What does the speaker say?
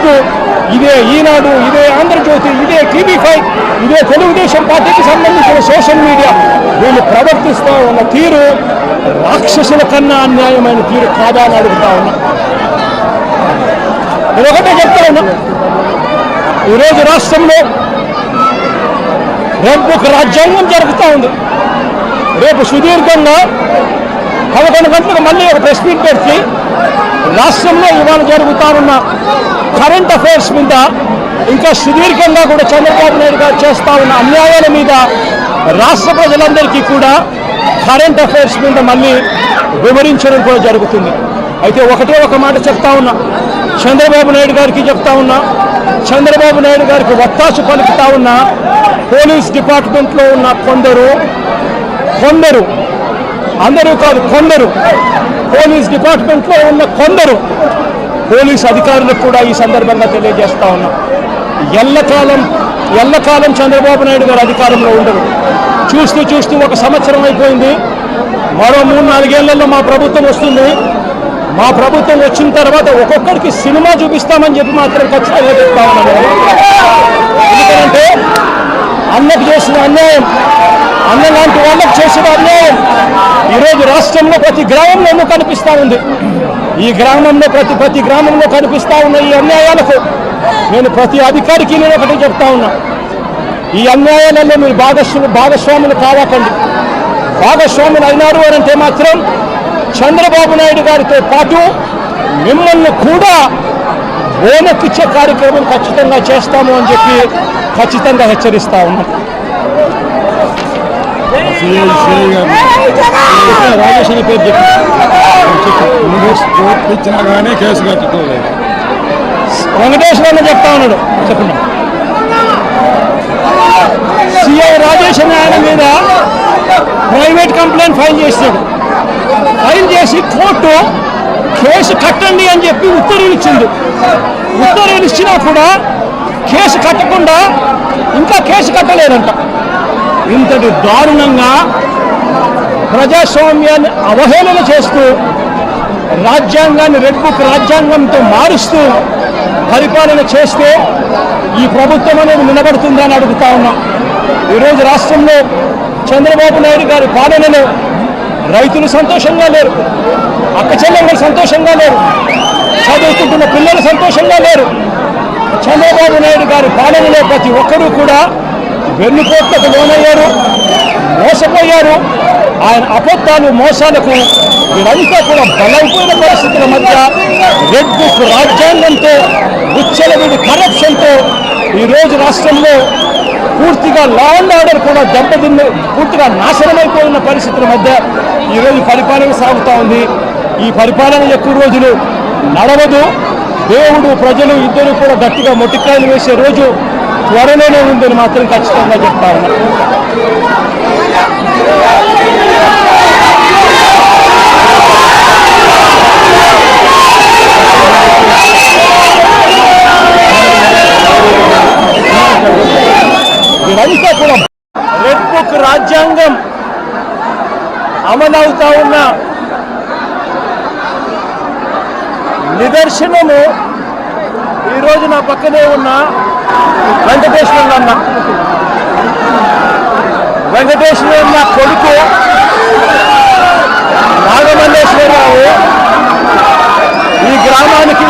చూస్తూ ఇదే ఈనాడు, ఇదే ఆంధ్రజ్యోతి, ఇదే TV5, ఇదే తెలుగుదేశం పార్టీకి సంబంధించిన సోషల్ మీడియా వీళ్ళు ప్రవర్తిస్తూ ఉన్న తీరు రాక్షసుల కన్నా అన్యాయమైన తీరు కాదా అని అడుగుతా ఉన్నా. నేను ఒకటే చెప్తా ఉన్నా, ఈరోజు రాష్ట్రంలో రెడ్ బుక్ రాజ్యాంగం జరుగుతూ ఉంది. రేపు సుదీర్ఘంగా 11 గంటలకు మళ్ళీ ఒక ప్రెస్ మీట్ పెట్టి రాష్ట్రంలో ఇవాళ జరుగుతా ఉన్న కరెంట్ అఫైర్స్ మీద, ఇంకా సుదీర్ఘంగా కూడా చంద్రబాబు నాయుడు గారు చేస్తా ఉన్న అన్యాయాల మీద రాష్ట్ర ప్రజలందరికీ కూడా కరెంట్ అఫైర్స్ మీద మళ్ళీ వివరించడం కూడా జరుగుతుంది. అయితే ఒకటే ఒక మాట చెప్తా ఉన్నా, చంద్రబాబు నాయుడు గారికి చెప్తా ఉన్నా, చంద్రబాబు నాయుడు గారికి వత్తాసు పలుకుతా ఉన్న పోలీస్ డిపార్ట్మెంట్లో ఉన్న కొందరు అందరూ కాదు, కొందరు పోలీస్ డిపార్ట్మెంట్లో ఉన్న కొందరు పోలీస్ అధికారులకు కూడా ఈ సందర్భంగా తెలియజేస్తా ఉన్నాం, ఎల్లకాలం చంద్రబాబు నాయుడు గారు అధికారంలో ఉండరు. చూస్తూ 1 సంవత్సరం అయిపోయింది. మరో 3-4 ఏళ్లలో మా ప్రభుత్వం వస్తుంది. మా ప్రభుత్వం వచ్చిన తర్వాత ఒక్కొక్కరికి సినిమా చూపిస్తామని చెప్పి మాత్రం ఖచ్చితంగా చెప్తా ఉన్నాను. ఎందుకంటే అన్నకు చేసిన అన్యాయం, అన్న లాంటి వాళ్ళకు చేసిన అన్యాయం ఈరోజు రాష్ట్రంలో ప్రతి గ్రామంలోనూ కనిపిస్తూ ఉంది. ఈ గ్రామంలో ప్రతి గ్రామంలో కనిపిస్తూ ఉన్న ఈ అన్యాయాలకు నేను ప్రతి అధికారికి నేను ఒకటి చెప్తా ఉన్నా, ఈ అన్యాయాలలో మీరు భాగస్వాములు కావాకండి. భాగస్వాములు అయినారు అని అంటే మాత్రం చంద్రబాబు నాయుడు గారితో పాటు మిమ్మల్ని కూడా ఓనెక్కిచ్చే కార్యక్రమం ఖచ్చితంగా చేస్తాము అని చెప్పి ఖచ్చితంగా హెచ్చరిస్తా ఉన్నాం. రాజేష్ అని పేరు చెప్పినా కానీ కేసు కట్టుకోలేదు. వెంకటేశ్వర చెప్తా ఉన్నాడు, చెప్పండి. సిఐ రాజేష్ అని ఆయన మీద ప్రైవేట్ కంప్లైంట్ ఫైల్ చేశాడు. ఫైల్ చేసి కోర్టు కేసు కట్టండి అని చెప్పి ఉత్తర్వులు ఇచ్చింది. ఉత్తర్వులు ఇచ్చినా కూడా కేసు కట్టకుండా ఇంకా కేసు కట్టలేదంట. ఇంతటి దారుణంగా ప్రజాస్వామ్యాన్ని అవహేళన చేస్తూ రాజ్యాంగాన్ని రెడ్ బుక్ రాజ్యాంగంతో మారుస్తూ పరిపాలన చేస్తే ఈ ప్రభుత్వం అనేది నిలబడుతుందని అడుగుతా ఉన్నాం. ఈరోజు రాష్ట్రంలో చంద్రబాబు నాయుడు గారి పాలనలో రైతులు సంతోషంగా లేరు, అక్క చెల్లెమ్మలు సంతోషంగా లేరు, చదువుకుంటున్న పిల్లలు సంతోషంగా లేరు. చంద్రబాబు నాయుడు గారి పాలనలో ప్రతి ఒక్కరూ కూడా వెన్నుపోట్లకు లోనయ్యారు, మోసపోయారు. ఆయన అబద్ధాలు, మోసాలకు వీరంతా కూడా బలైపోయిన పరిస్థితుల మధ్య రెడ్ బుక్ రాజ్యాంగంతో, విచ్చలవిడి కరప్షన్తో ఈరోజు రాష్ట్రంలో పూర్తిగా లా అండ్ ఆర్డర్ కూడా దెబ్బతిన్న, పూర్తిగా నాశనమైపోయిన పరిస్థితుల మధ్య ఈరోజు పరిపాలన సాగుతూ ఉంది. ఈ పరిపాలన ఎక్కువ రోజులు నడవదు. దేవుడు, ప్రజలు ఇద్దరు కూడా గట్టిగా మొట్టికాయలు వేసే రోజు త్వరలోనే ఉందని మాత్రం ఖచ్చితంగా చెప్తా ఉన్నా. ఇదంతా కూడా రెడ్ బుక్ రాజ్యాంగం అమలవుతా ఉన్న నిదర్శనము ఈరోజు నా పక్కనే ఉన్న వెంకటేశ్వర అన్న. వెంకటేశ్వర అన్న కొడుకు నాగమల్లేశ్వరరావు ఈ గ్రామానికి